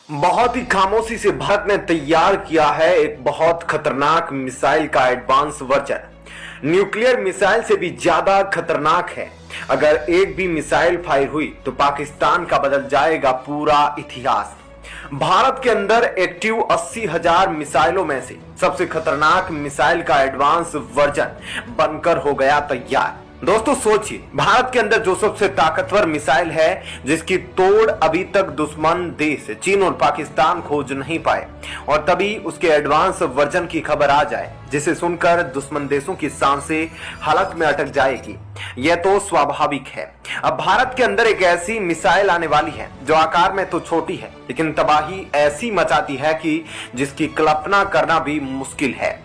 बहुत ही खामोशी से भारत ने तैयार किया है एक बहुत खतरनाक मिसाइल का एडवांस वर्जन। न्यूक्लियर मिसाइल से भी ज्यादा खतरनाक है। अगर एक भी मिसाइल फायर हुई तो पाकिस्तान का बदल जाएगा पूरा इतिहास। भारत के अंदर एक्टिव 80,000 मिसाइलों में से सबसे खतरनाक मिसाइल का एडवांस वर्जन बनकर हो गया तैयार। दोस्तों सोचिए, भारत के अंदर जो सबसे ताकतवर मिसाइल है जिसकी तोड़ अभी तक दुश्मन देश चीन और पाकिस्तान खोज नहीं पाए, और तभी उसके एडवांस वर्जन की खबर आ जाए जिसे सुनकर दुश्मन देशों की सांसें हलक में अटक जाएगी। यह तो स्वाभाविक है। अब भारत के अंदर एक ऐसी मिसाइल आने वाली है जो आकार में तो छोटी है लेकिन तबाही ऐसी मचाती है कि जिसकी कल्पना करना भी मुश्किल है।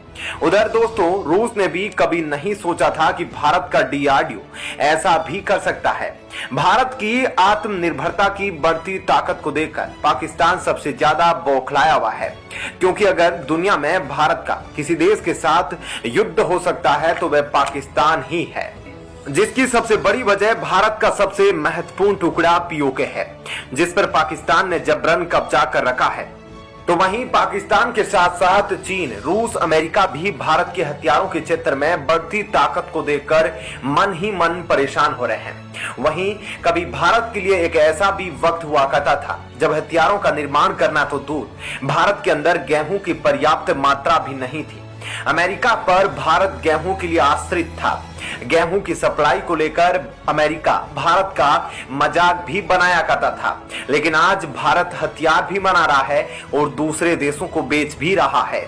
उधर दोस्तों, रूस ने भी कभी नहीं सोचा था कि भारत का डीआरडीओ ऐसा भी कर सकता है। भारत की आत्मनिर्भरता की बढ़ती ताकत को देखकर पाकिस्तान सबसे ज्यादा बौखलाया हुआ है, क्योंकि अगर दुनिया में भारत का किसी देश के साथ युद्ध हो सकता है तो वह पाकिस्तान ही है, जिसकी सबसे बड़ी वजह भारत का सबसे महत्वपूर्ण टुकड़ा पीओके है, जिस पर पाकिस्तान ने जबरन कब्जा कर रखा है। तो वहीं पाकिस्तान के साथ साथ चीन, रूस, अमेरिका भी भारत के हथियारों के क्षेत्र में बढ़ती ताकत को देखकर मन ही मन परेशान हो रहे हैं। वहीं कभी भारत के लिए एक ऐसा भी वक्त हुआ करता था जब हथियारों का निर्माण करना तो दूर, भारत के अंदर गेहूं की पर्याप्त मात्रा भी नहीं थी। अमेरिका पर भारत गेहूं के लिए आश्रित था। गेहूं की सप्लाई को लेकर अमेरिका भारत का मजाक भी बनाया करता था, लेकिन आज भारत हथियार भी बना रहा है और दूसरे देशों को बेच भी रहा है।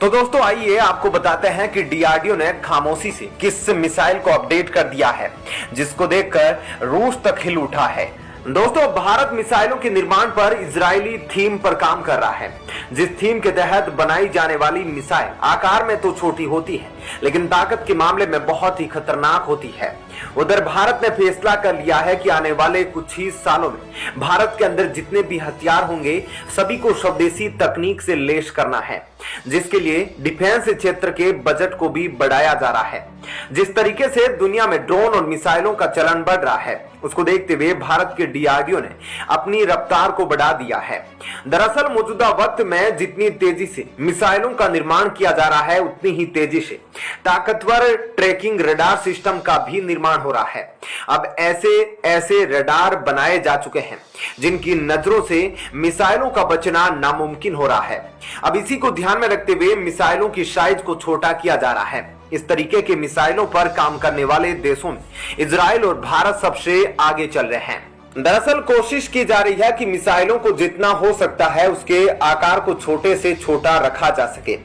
तो दोस्तों आइए आपको बताते हैं कि डीआरडीओ ने खामोशी से किस मिसाइल को अपडेट कर दिया है जिसको देखकर रूस तक हिल उठा है। दोस्तों, भारत मिसाइलों के निर्माण पर इजरायली थीम पर काम कर रहा है, जिस थीम के तहत बनाई जाने वाली मिसाइल आकार में तो छोटी होती है लेकिन ताकत के मामले में बहुत ही खतरनाक होती है। उधर भारत ने फैसला कर लिया है कि आने वाले कुछ ही सालों में भारत के अंदर जितने भी हथियार होंगे सभी को स्वदेशी तकनीक से लैस करना है, जिसके लिए डिफेंस क्षेत्र के बजट को भी बढ़ाया जा रहा है। जिस तरीके से दुनिया में ड्रोन और मिसाइलों का चलन बढ़ रहा है उसको देखते हुए भारत के डीआरडीओ ने अपनी रफ्तार को बढ़ा दिया है। दरअसल मौजूदा वक्त में जितनी तेजी से मिसाइलों का निर्माण किया जा रहा है उतनी ही तेजी से ताकतवर ट्रैकिंग रडार सिस्टम का भी निर्माण हो रहा है। अब ऐसे रडार बनाए जा चुके हैं जिनकी नजरों से मिसाइलों का बचना नामुमकिन हो रहा है। अब इसी को ध्यान में रखते हुए मिसाइलों की साइज को छोटा किया जा रहा है। इस तरीके के मिसाइलों पर काम करने वाले देशों में इजराइल और भारत सबसे आगे चल रहे हैं। दरअसल कोशिश की जा रही है कि मिसाइलों को जितना हो सकता है उसके आकार को छोटे से छोटा रखा जा सके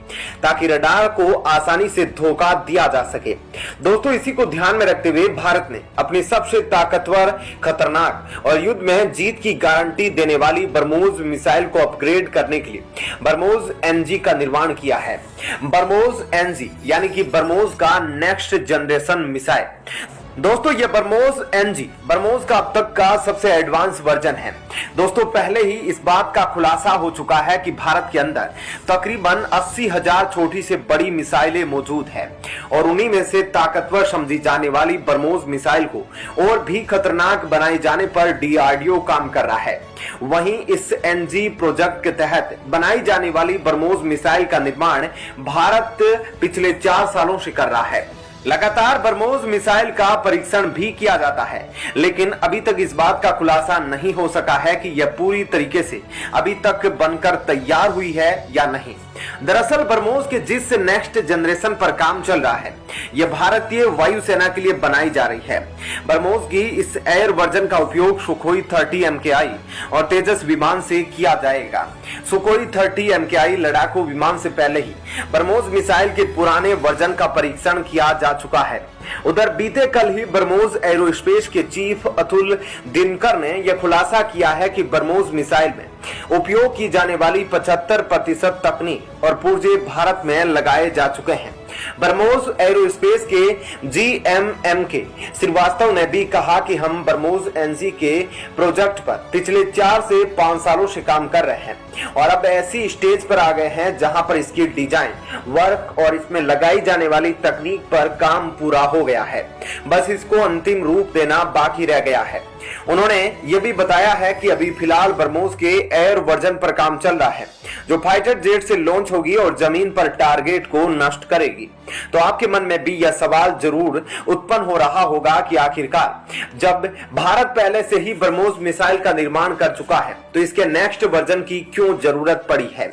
ताकि रडार को आसानी से धोखा दिया जा सके। दोस्तों, इसी को ध्यान में रखते हुए भारत ने अपनी सबसे ताकतवर, खतरनाक और युद्ध में जीत की गारंटी देने वाली ब्रह्मोस मिसाइल को अपग्रेड करने के लिए ब्रह्मोस एनजी का निर्माण किया है। ब्रह्मोस एनजी यानी कि ब्रह्मोस का नेक्स्ट जनरेशन मिसाइल। दोस्तों, ये ब्रह्मोस का अब तक का सबसे एडवांस वर्जन है। दोस्तों, पहले ही इस बात का खुलासा हो चुका है कि भारत के अंदर तकरीबन 80,000 छोटी से बड़ी मिसाइलें मौजूद है और उन्हीं में से ताकतवर समझी जाने वाली ब्रह्मोस मिसाइल को और भी खतरनाक बनाए जाने पर डीआरडीओ काम कर रहा है। वहीं इस एनजी प्रोजेक्ट के तहत बनाई जाने वाली ब्रह्मोस मिसाइल का निर्माण भारत पिछले 4 सालों से कर रहा है। लगातार ब्रह्मोस मिसाइल का परीक्षण भी किया जाता है, लेकिन अभी तक इस बात का खुलासा नहीं हो सका है कि यह पूरी तरीके से अभी तक बनकर तैयार हुई है या नहीं। दरअसल ब्रह्मोस के जिस नेक्स्ट जनरेशन पर काम चल रहा है यह भारतीय वायुसेना के लिए बनाई जा रही है। ब्रह्मोस की इस एयर वर्जन का उपयोग सुखोई 30 MKI और तेजस विमान से किया जाएगा। सुखोई 30 MKI लड़ाकू विमान से पहले ही ब्रह्मोस मिसाइल के पुराने वर्जन का परीक्षण किया जा चुका है। उधर बीते कल ही ब्रह्मोस एरोस्पेस के चीफ अतुल दिनकर ने यह खुलासा किया है कि ब्रह्मोस मिसाइल में उपयोग की जाने वाली 75% तकनीक और पुर्जे भारत में लगाए जा चुके हैं। ब्रह्मोस एरोस्पेस के GMM के श्रीवास्तव ने भी कहा कि हम ब्रह्मोस एनजी के प्रोजेक्ट पर पिछले 4 से 5 सालों से काम कर रहे हैं और अब ऐसी स्टेज पर आ गए हैं जहां पर इसकी डिजाइन, वर्क और इसमें लगाई जाने वाली तकनीक पर काम पूरा हो गया है। बस इसको अंतिम रूप देना बाकी रह गया है। उन्होंने यह भी बताया है कि अभी फिलहाल ब्रह्मोस के एयर वर्जन पर काम चल रहा है, जो फाइटर जेट से लॉन्च होगी और जमीन पर टारगेट को नष्ट करेगी। तो आपके मन में भी यह सवाल जरूर उत्पन्न हो रहा होगा कि आखिरकार जब भारत पहले से ही ब्रह्मोस मिसाइल का निर्माण कर चुका है तो इसके नेक्स्ट वर्जन की क्यों जरूरत पड़ी है।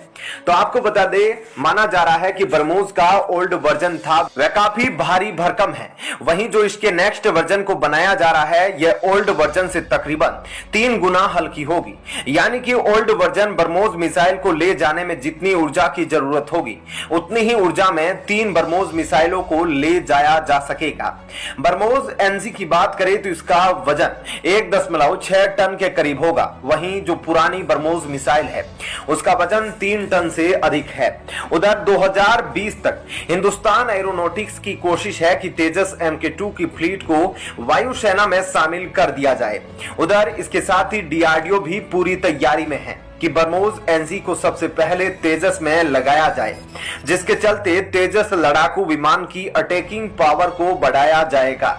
तो आपको बता दें, माना जा रहा है कि ब्रह्मोस का ओल्ड वर्जन था वह काफी भारी भरकम है, वहीं जो इसके नेक्स्ट वर्जन को बनाया जा रहा है यह ओल्ड वर्जन से तकरीबन 3 गुना हल्की होगी। यानी कि ओल्ड वर्जन ब्रह्मोस मिसाइल को ले जाने में जितनी ऊर्जा की जरूरत होगी उतनी ही ऊर्जा में 3 ब्रह्मोस मिसाइलों को ले जाया जा सकेगा। ब्रह्मोस एनजी की बात करें तो इसका वजन 1.6 टन के करीब होगा, वहीं जो पुरानी ब्रह्मोस मिसाइल है उसका वजन 3 टन से अधिक है। उधर 2020 तक हिंदुस्तान एरोनॉटिक्स की कोशिश है कि तेजस MK2 की फ्लीट को वायुसेना में शामिल कर दिया जाए। उधर इसके साथ ही डीआरडीओ भी पूरी तैयारी में है कि ब्रह्मोस एनजी को सबसे पहले तेजस में लगाया जाए, जिसके चलते तेजस लड़ाकू विमान की अटैकिंग पावर को बढ़ाया जाएगा।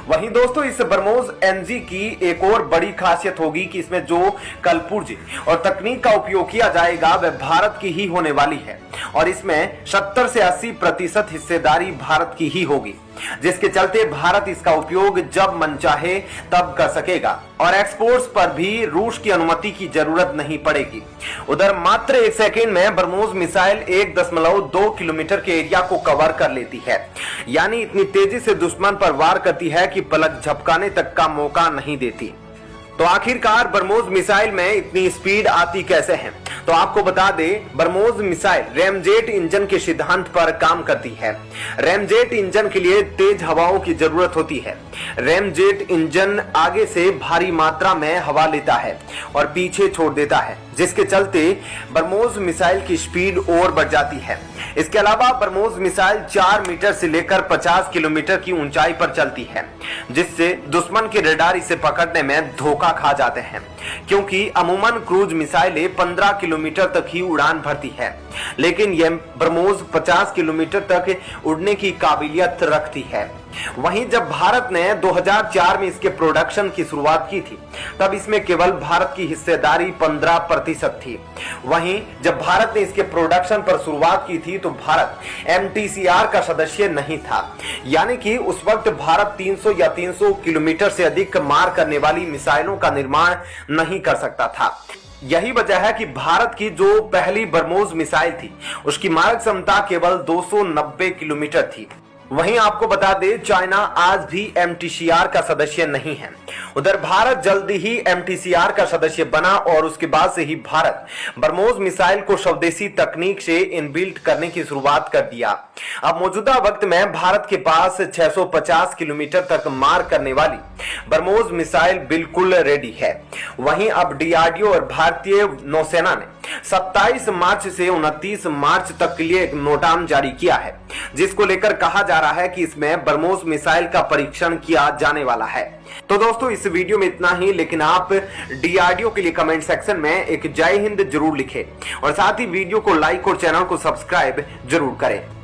वहीं दोस्तों इस ब्रह्मोस एनजी की एक और बड़ी खासियत होगी कि इसमें जो कलपुर्जे और तकनीक का उपयोग किया जाएगा वह भारत की ही होने वाली है और इसमें 70 से 80% हिस्सेदारी भारत की ही होगी, जिसके चलते भारत इसका उपयोग जब मन चाहे तब कर सकेगा और एक्सपोर्ट्स पर भी रूस की अनुमति की जरूरत नहीं पड़ेगी। उधर मात्र 1 सेकंड में ब्रह्मोस मिसाइल 1.2 किलोमीटर के एरिया को कवर कर लेती है, यानी इतनी तेजी से दुश्मन पर वार करती है कि पलक झपकाने तक का मौका नहीं देती। तो आखिरकार ब्रह्मोस मिसाइल में इतनी स्पीड आती कैसे है? तो आपको बता दें, ब्रह्मोस मिसाइल रैमजेट इंजन के सिद्धांत पर काम करती है। रैमजेट इंजन के लिए तेज हवाओं की जरूरत होती है। रैमजेट इंजन आगे से भारी मात्रा में हवा लेता है और पीछे छोड़ देता है, जिसके चलते ब्रह्मोस मिसाइल की स्पीड और बढ़ जाती है। इसके अलावा ब्रह्मोस मिसाइल 4 मीटर से लेकर 50 किलोमीटर की ऊंचाई पर चलती है, जिससे दुश्मन के रडार इसे पकड़ने में धोखा खा जाते हैं, क्योंकि अमूमन क्रूज मिसाइलें 15 किलोमीटर तक ही उड़ान भरती है, लेकिन यह ब्रह्मोस 50 किलोमीटर तक उड़ने की काबिलियत रखती है। वहीं जब भारत ने 2004 में इसके प्रोडक्शन की शुरुआत की थी तब इसमें केवल भारत की हिस्सेदारी 15% थी। वहीं जब भारत ने इसके प्रोडक्शन पर शुरुआत की थी तो भारत MTCR का सदस्य नहीं था, यानी कि उस वक्त भारत 300 या 300 किलोमीटर से अधिक मार करने वाली मिसाइलों का निर्माण नहीं कर सकता था। यही वजह है कि भारत की जो पहली ब्रह्मोस मिसाइल थी उसकी मारक क्षमता केवल 290 किलोमीटर थी। वहीं आपको बता दें, चाइना आज भी MTCR का सदस्य नहीं है। उधर भारत जल्दी ही MTCR का सदस्य बना और उसके बाद से ही भारत ब्रह्मोस मिसाइल को स्वदेशी तकनीक से इनबिल्ट करने की शुरुआत कर दिया। अब मौजूदा वक्त में भारत के पास 650 किलोमीटर तक मार करने वाली ब्रह्मोस मिसाइल बिल्कुल रेडी है। वहीं अब डीआरडीओ और भारतीय नौसेना ने 27 मार्च से 29 मार्च तक के लिए एक नोटाम जारी किया है, जिसको लेकर कहा जा रहा है कि इसमें ब्रह्मोस मिसाइल का परीक्षण किया जाने वाला है। तो दोस्तों इस वीडियो में इतना ही, लेकिन आप डीआरडीओ के लिए कमेंट सेक्शन में एक जय हिंद जरूर लिखें और साथ ही वीडियो को लाइक और चैनल को सब्सक्राइब जरूर करें।